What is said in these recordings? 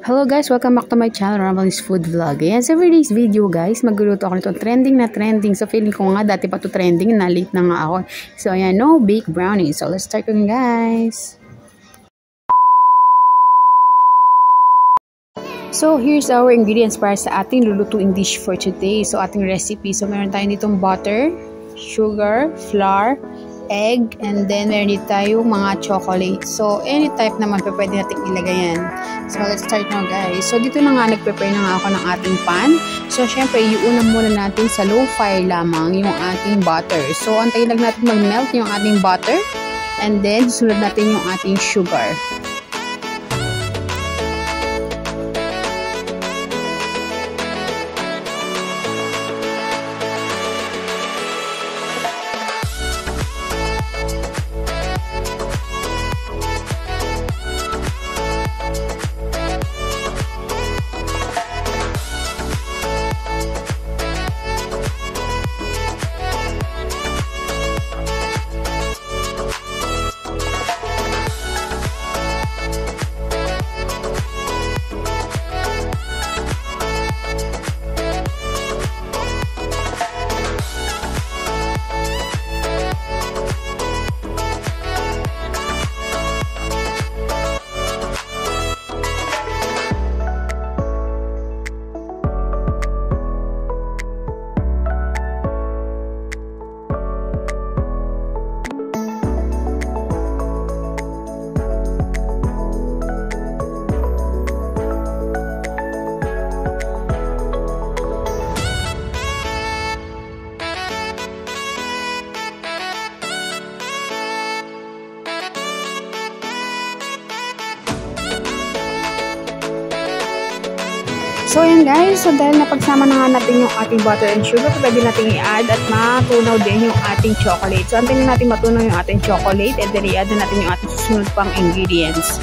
Hello guys, welcome back to my channel, Ramblings Food Vlog. Ayan, so for this video guys, magluluto ako nito. Trending na trending. So feeling ko nga dati pa to trending, na-late na nga ako. So ayan, no bake brownie. So let's start cooking guys. So here's our ingredients para sa ating lulutuing dish for today. So ating recipe. So meron tayong ditong butter, sugar, flour, egg, and then meron dito tayong mga chocolate. So any type naman pwede natin ilagay yan. So let's start now guys. So dito na nga nag-prepare na nga ako ng ating pan. So syempre iuna muna natin sa low fire lamang yung ating butter. So antayin lang natin mag-melt yung ating butter, and then susunod natin yung ating sugar. So ayan guys, so dahil napagsama na nga natin yung ating butter and sugar, pwede natin i-add at matunaw din yung ating chocolate. So antayin natin matunaw yung ating chocolate, and then i-add na natin yung ating susunod pang ingredients.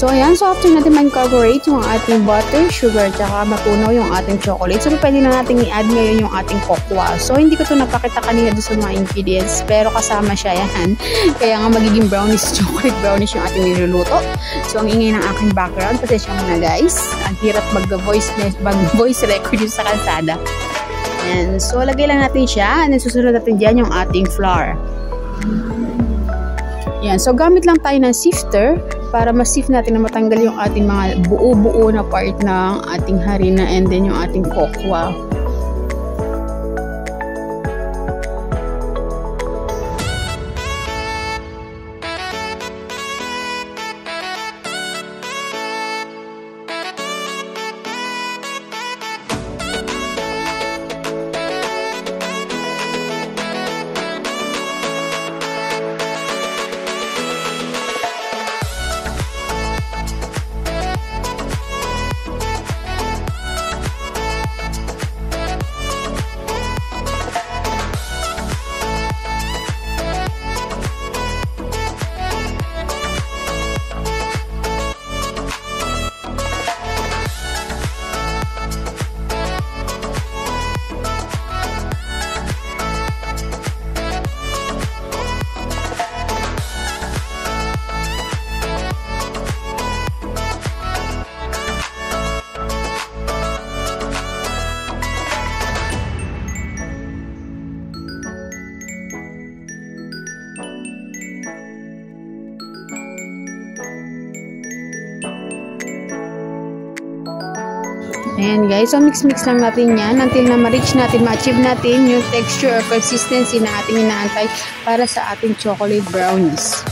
So, ayan. So, after natin ma-incorporate yung ating butter, sugar, tsaka matunaw yung ating chocolate. So, pwede na natin i-add ngayon yung ating cocoa. So, hindi ko to napakita kanina doon sa mga ingredients, pero kasama siya yan. Kaya nga magiging brownies, chocolate brownies yung ating niluluto. So, ang ingay ng aking background, pasensya mo na guys. Ang hirap mag-voice record yung sa kalsada. And so, lagay lang natin siya. And then, susunod natin dyan yung ating flour. Yan. So, gamit lang tayo ng sifter para ma-sift natin na matanggal yung ating mga buo-buo na part ng ating harina and then yung ating cocoa. Ayan guys, so mix-mix lang natin yan until na ma-reach natin, ma-achieve natin yung texture or consistency na ating inaantay para sa ating chocolate brownies.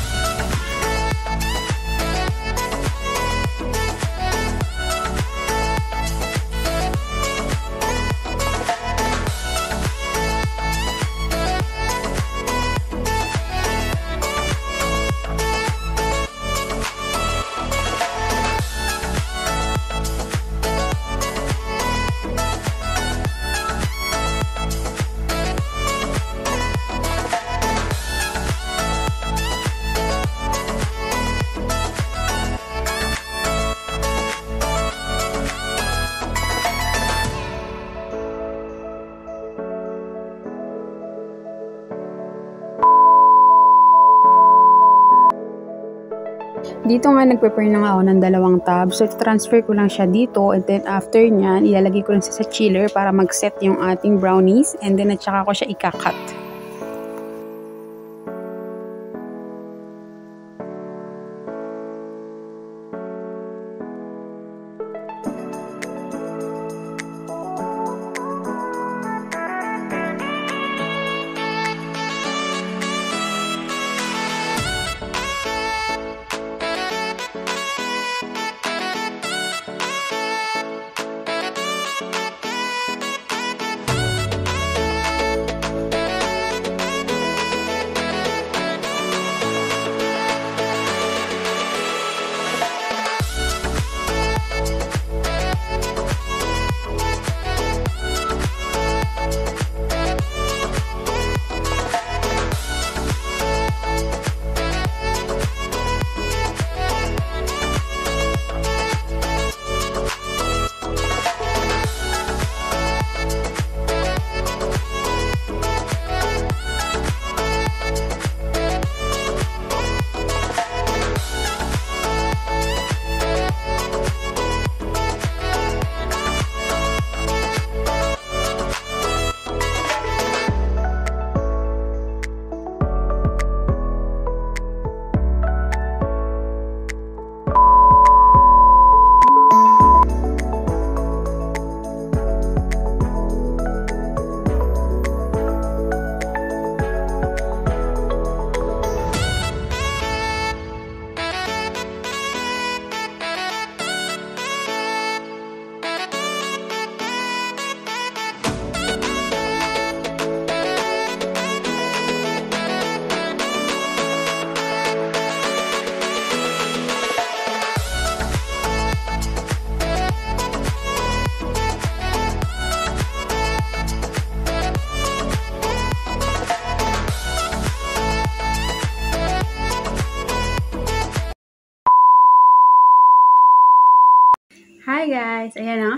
Dito nga nag-prepare na nga ako ng dalawang tub. So, transfer ko lang siya dito and then after nyan, ilalagay ko lang siya sa chiller para mag-set yung ating brownies and then at saka ko siya ikakat.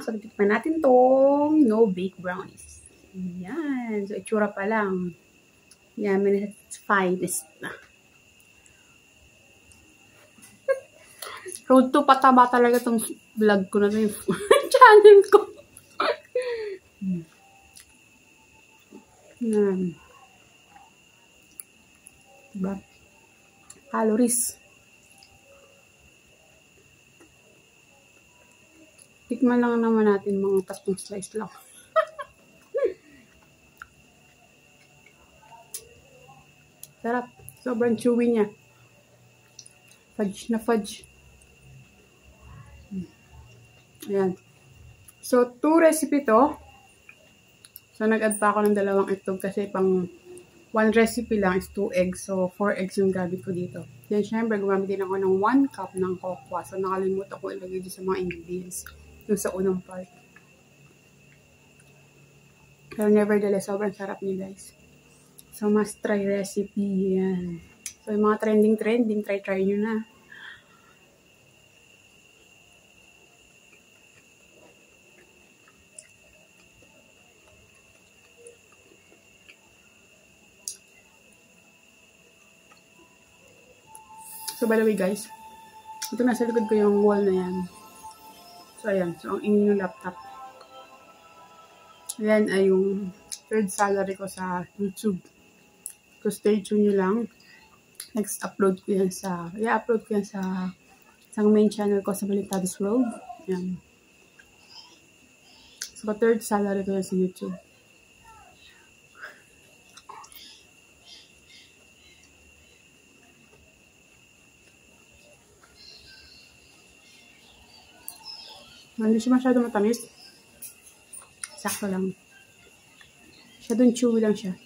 So, tikman natin tong no-bake brownies. Yan. So, itsura pa lang. Yan, it's finest na. Road to pataba talaga tong vlog ko na ito. Channel ko. Yan. Diba? Calories. Tikman lang naman natin mga tatlong slice lang. Sarap. Sobrang chewy niya. Fudge na fudge. Ayan. So, 2 recipe to. So, nag-add pa ako ng 2 itlog kasi pang 1 recipe lang is 2 eggs. So, 4 eggs yung gamit ko dito. Then, syempre, gumamit din ako ng 1 cup ng cocoa. So, nakalimutan ko ilagay dito sa mga ingredients. Yung sa unang part. Pero nevertheless, sobrang sarap niya, guys. So, must try recipe. Yan. So, yung mga trending, try nyo na. So, by the way, guys, ito nasa likod ko yung wall na yan. So, ayan. So, ang ingin yung laptop. Ayan ay yung 3rd salary ko sa YouTube. So, stay tuned nyo lang. Next, upload ko yan sa main channel ko sa Balintados Road. Ayan. So, 3rd salary ko yan sa YouTube. Hindi siya masyado matamis. Sakto lang. Masyadong chewy lang siya.